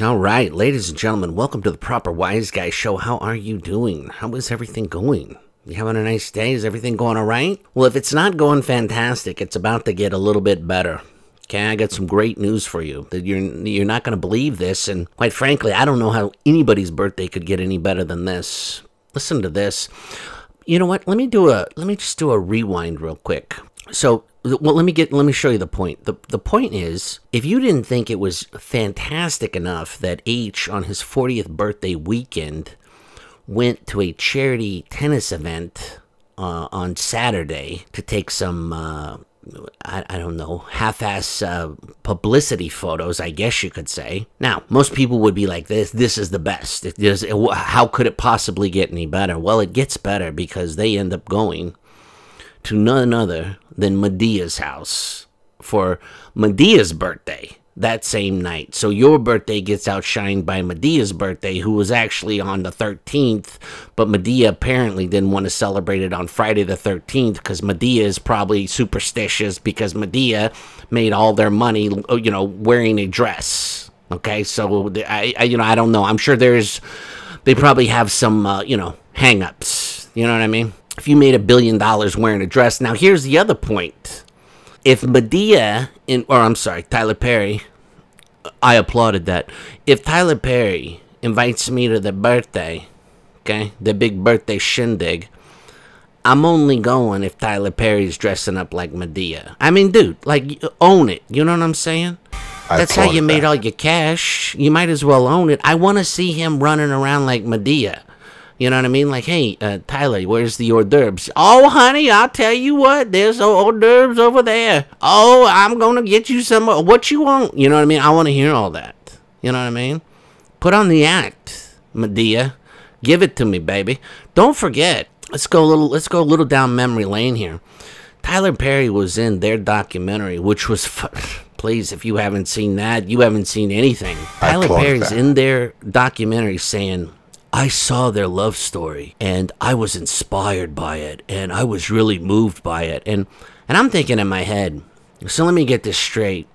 All right, ladies and gentlemen, welcome to the Proper Wise Guy Show. How are you doing? How is everything going? You having a nice day? Is everything going all right? Well, if it's not going fantastic, it's about to get a little bit better. Okay, I got some great news for you. That you're not going to believe this, and quite frankly, I don't know how anybody's birthday could get any better than this. Listen to this. You know what? Let me just do a rewind real quick. So, well, let me show you the point. The point is, if you didn't think it was fantastic enough that H on his 40th birthday weekend went to a charity tennis event on Saturday to take some I don't know, half-ass publicity photos, I guess you could say. Now, most people would be like, this is the best. How could it possibly get any better? Well, it gets better because they end up going to none other than Medea's house for Medea's birthday that same night. So your birthday gets outshined by Medea's birthday, who was actually on the 13th, but Medea apparently didn't want to celebrate it on Friday the 13th because Medea is probably superstitious because Medea made all their money, wearing a dress. Okay, so I don't know. I'm sure they probably have some, hang-ups. You know what I mean? If you made $1 billion wearing a dress. Now, here's the other point. If Tyler Perry, I applauded that. If Tyler Perry invites me to the birthday, okay, the big birthday shindig, I'm only going if Tyler Perry's dressing up like Medea. I mean, dude, like, own it. You know what I'm saying? That's how you made all your cash. You might as well own it. I want to see him running around like Medea. You know what I mean? Like, hey, Tyler, where's the hors d'oeuvres? Oh, honey, I'll tell you what. There's hors d'oeuvres over there. Oh, I'm going to get you some. What you want? You know what I mean? I want to hear all that. You know what I mean? Put on the act, Medea. Give it to me, baby. Don't forget. Let's go a little down memory lane here. Tyler Perry was in their documentary, which was please, if you haven't seen that, you haven't seen anything. Tyler Perry's in their documentary saying, I saw their love story, and I was inspired by it, and I was really moved by it. And I'm thinking in my head, so let me get this straight.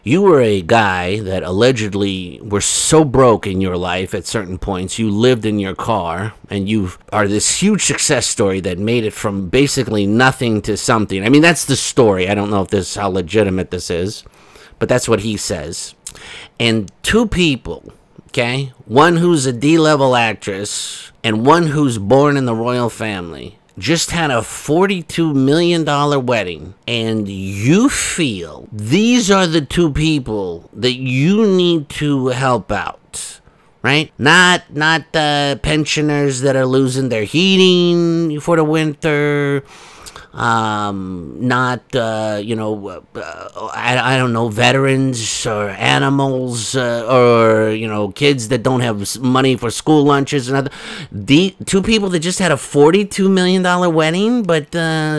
You were a guy that allegedly were so broke in your life at certain points, you lived in your car, and you are this huge success story that made it from basically nothing to something. I mean, that's the story. I don't know if how legitimate this is, but that's what he says. And two people... okay, one who's a D-level actress and one who's born in the royal family just had a $42 million wedding, and you feel these are the two people that you need to help out, right? Not pensioners that are losing their heating for the winter. I don't know, veterans or animals or kids that don't have money for school lunches and other. The two people that just had a $42 million wedding, but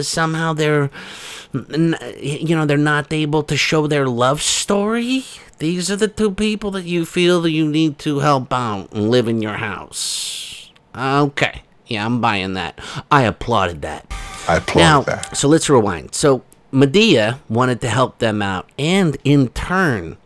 somehow they're not able to show their love story. These are the two people that you feel that you need to help out and live in your house. Okay. Yeah, I'm buying that. I applauded that. That. So let's rewind. So Medea wanted to help them out, and in turn,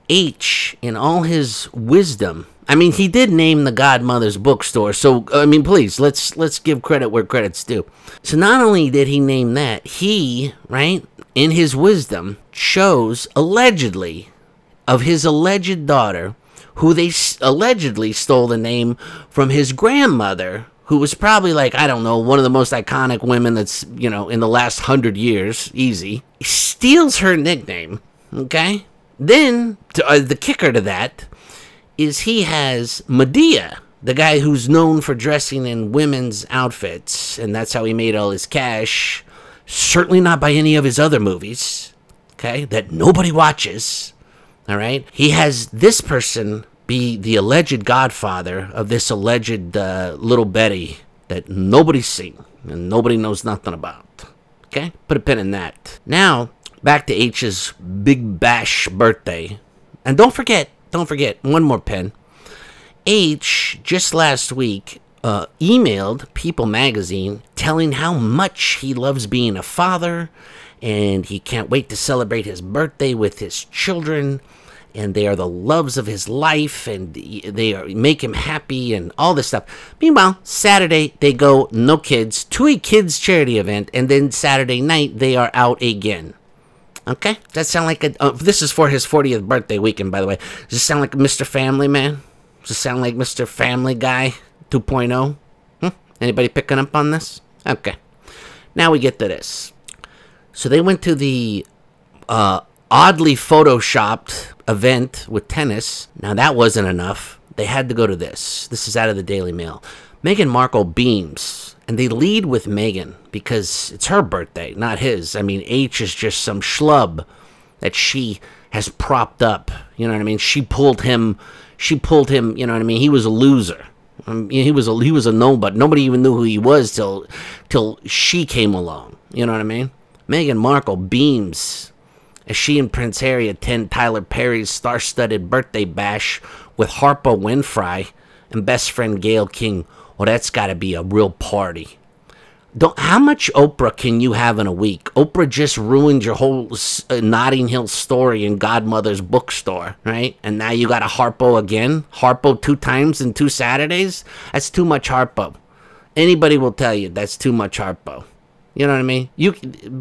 H, in all his wisdom, I mean, he did name the Godmother's bookstore. So I mean, please, let's give credit where credit's due. So not only did he name that, he, right, in his wisdom, chose allegedly of his alleged daughter, who they allegedly stole the name from his grandmother, who was probably, like, I don't know, one of the most iconic women that's, in the last 100 years, easy. He steals her nickname, okay? Then, the kicker to that is he has Medea, the guy who's known for dressing in women's outfits, and that's how he made all his cash. Certainly not by any of his other movies, okay, that nobody watches, all right? He has this person be the alleged godfather of this alleged little Betty that nobody's seen and nobody knows nothing about. Okay? Put a pin in that. Now, back to H's Big Bash birthday. And don't forget, one more pin. H, just last week, emailed People magazine telling how much he loves being a father and he can't wait to celebrate his birthday with his children. and they are the loves of his life, and make him happy and all this stuff. Meanwhile, Saturday, they go, no kids, to a kids charity event, and then Saturday night, they are out again. Okay? Does that sound like this is for his 40th birthday weekend, by the way. Does this sound like Mr. Family Man? Does this sound like Mr. Family Guy 2.0? Anybody picking up on this? Okay. Now we get to this. So they went to the oddly photoshopped event with tennis. Now that wasn't enough. They had to go to this. This is out of the Daily Mail. Meghan Markle beams, and they lead with Meghan because it's her birthday, not his. I mean, H is just some schlub that she has propped up. You know what I mean? She pulled him. You know what I mean? He was a loser. He was a nobody. Nobody even knew who he was till she came along. You know what I mean? Meghan Markle beams as she and Prince Harry attend Tyler Perry's star-studded birthday bash with Harpo Winfrey and best friend Gayle King. Well, that's got to be a real party. How much Oprah can you have in a week? Oprah just ruined your whole Notting Hill story in Godmother's bookstore, right? And now you got a Harpo again? Harpo 2 times in 2 Saturdays? That's too much Harpo. Anybody will tell you that's too much Harpo. You know what I mean?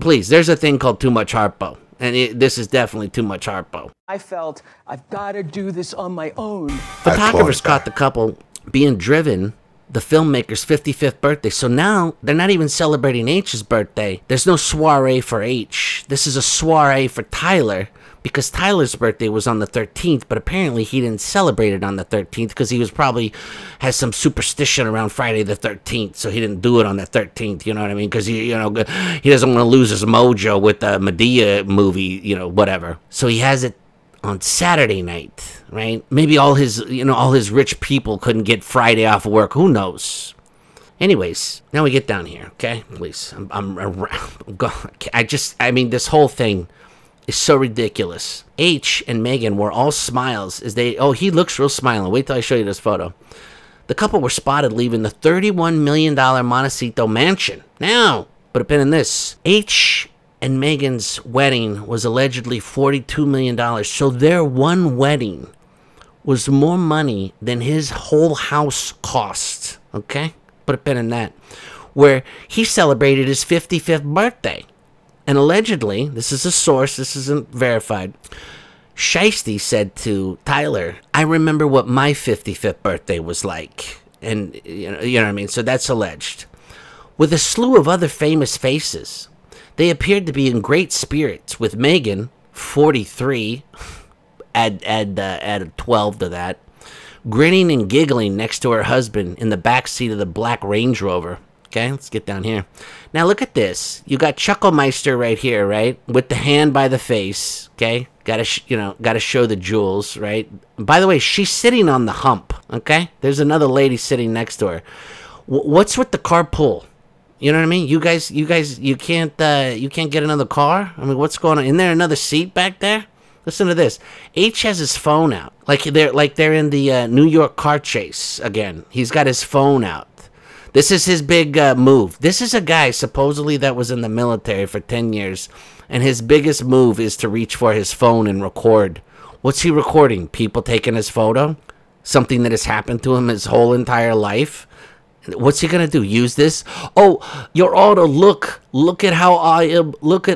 Please, there's a thing called too much Harpo. And this is definitely too much Harpo. I felt I've got to do this on my own. Photographers caught the couple being driven the filmmaker's 55th birthday. So now they're not even celebrating H's birthday. There's no soiree for H. This is a soiree for Tyler because Tyler's birthday was on the 13th, but apparently he didn't celebrate it on the 13th because he was probably has some superstition around Friday the 13th, so he didn't do it on the 13th. You know what I mean? Because he doesn't want to lose his mojo with the Medea movie, whatever. So he has it on Saturday night, right? Maybe all his rich people couldn't get Friday off of work. Who knows? Anyways, now we get down here, okay? Please, this whole thing is so ridiculous. H and Meghan were all smiles as he looks real smiling. Wait till I show you this photo. The couple were spotted leaving the $31 million Montecito mansion. Now, put a pin in this. H and Meghan's wedding was allegedly $42 million. So their one wedding was more money than his whole house cost. Okay? Put a pin in that. Where he celebrated his 55th birthday. And allegedly, this is a source, this isn't verified, Shiesty said to Tyler, I remember what my 55th birthday was like. And, you know what I mean? So that's alleged. With a slew of other famous faces, they appeared to be in great spirits, with Meghan, 43, add 12 to that, grinning and giggling next to her husband in the back seat of the black Range Rover. Okay, let's get down here. Now look at this. You got Chucklemeister right here, right? With the hand by the face. Okay, gotta show the jewels, right? By the way, she's sitting on the hump. Okay, there's another lady sitting next to her. What's with the carpool? You know what I mean? You guys, you can't get another car. I mean, what's going on? Isn't there another seat back there? Listen to this. H has his phone out, like they're in the New York car chase again. He's got his phone out. This is his big move. This is a guy supposedly that was in the military for 10 years, and his biggest move is to reach for his phone and record. What's he recording? People taking his photo? Something that has happened to him his whole entire life? What's he gonna do? Use this? Oh, Your Honor, look at how I am. Look,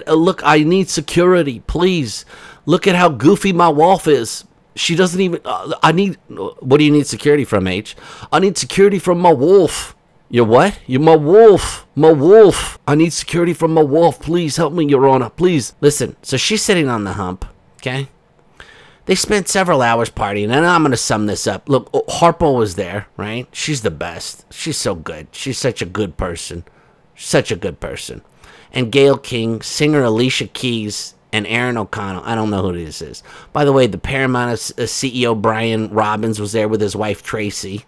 I need security, please. Look at how goofy my wife is. She doesn't even. What do you need security from, H? I need security from my wolf. Your what? You're my wolf. My wolf. I need security from my wolf. Please help me, Your Honor. Please. Listen, so she's sitting on the hump, okay? They spent several hours partying, and I'm going to sum this up. Look, Harpo was there, right? She's the best. She's so good. She's such a good person. Such a good person. And Gayle King, singer Alicia Keys, and Aaron O'Connell. I don't know who this is. By the way, the Paramount CEO Brian Robbins was there with his wife Tracy,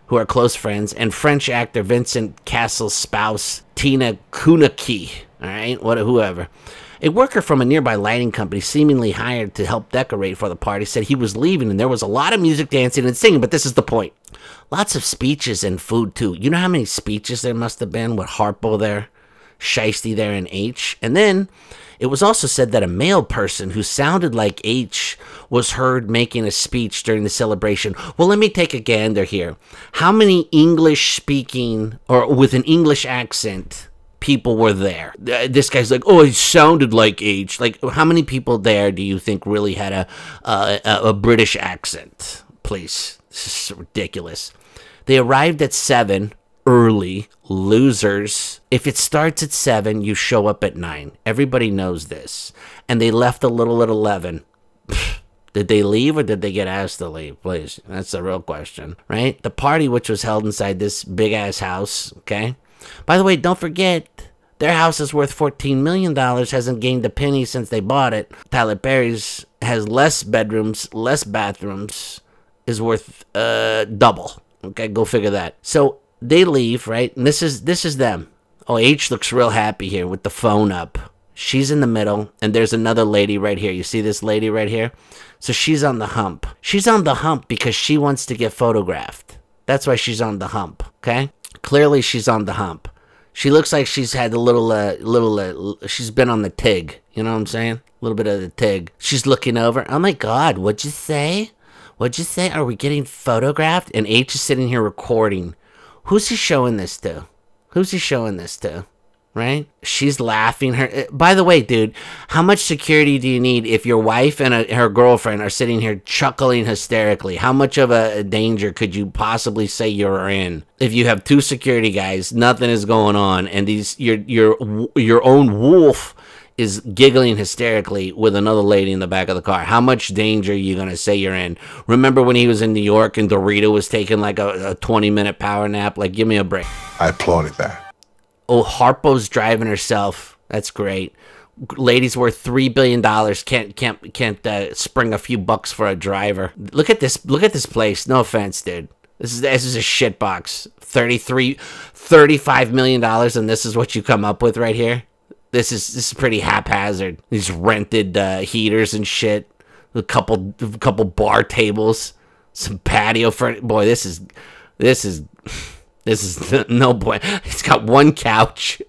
who are close friends, and French actor Vincent Cassel's spouse, Tina Kunaki, all right, whoever. A worker from a nearby lighting company, seemingly hired to help decorate for the party, said he was leaving, and there was a lot of music, dancing, and singing, but this is the point. Lots of speeches and food, too. You know how many speeches there must have been with Harpo there, Shiesty there, and H? And then, It was also said that a male person who sounded like H was heard making a speech during the celebration. Well, let me take a gander here. How many English-speaking or with an English accent people were there? This guy's like, oh, he sounded like H. Like, how many people there do you think really had a British accent? Please, this is ridiculous. They arrived at 7. Early losers. If it starts at 7, you show up at 9. Everybody knows this. And they left a little at 11. Did they leave or did they get asked to leave? Please, that's the real question, right? The party, which was held inside this big ass house, okay? By the way, don't forget, their house is worth $14 million, hasn't gained a penny since they bought it. Tyler Perry's has less bedrooms, less bathrooms, is worth double. Okay, go figure that. So they leave, right? And this is them. Oh, H looks real happy here with the phone up. She's in the middle, and there's another lady right here. You see this lady right here? So she's on the hump. She's on the hump because she wants to get photographed. That's why she's on the hump, okay? Clearly, she's on the hump. She looks like she's had a little, she's been on the TIG. You know what I'm saying? A little bit of the TIG. She's looking over. Oh, my God, what'd you say? What'd you say? Are we getting photographed? And H is sitting here recording. Who's he showing this to? Who's he showing this to? Right? She's laughing. By the way, dude, how much security do you need if your wife and her girlfriend are sitting here chuckling hysterically? How much of a danger could you possibly say you're in? If you have 2 security guys, nothing is going on, and your own wolf is giggling hysterically with another lady in the back of the car. How much danger are you going to say you're in? Remember when he was in New York and Dorito was taking like a 20-minute power nap? Like, give me a break. I applauded that. Oh, Harpo's driving herself. That's great. Lady's worth $3 billion. Can't spring a few bucks for a driver. Look at this. Look at this place. No offense, dude. This is a shit box. $35 million, and this is what you come up with right here. This is pretty haphazard. These rented heaters and shit. A couple bar tables, some patio for boy. This is no boy. He's got one couch.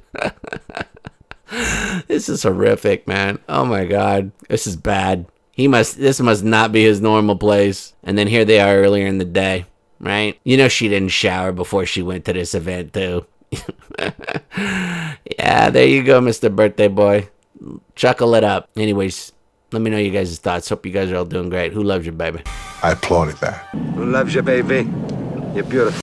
This is horrific, man. Oh my God, this is bad. This must not be his normal place. And then here they are earlier in the day, right? You know she didn't shower before she went to this event too. Yeah, there you go, Mr. Birthday Boy. Chuckle it up. Anyways, let me know you guys' thoughts. Hope you guys are all doing great. Who loves you, baby? I applauded that. Who loves you, baby? You're beautiful.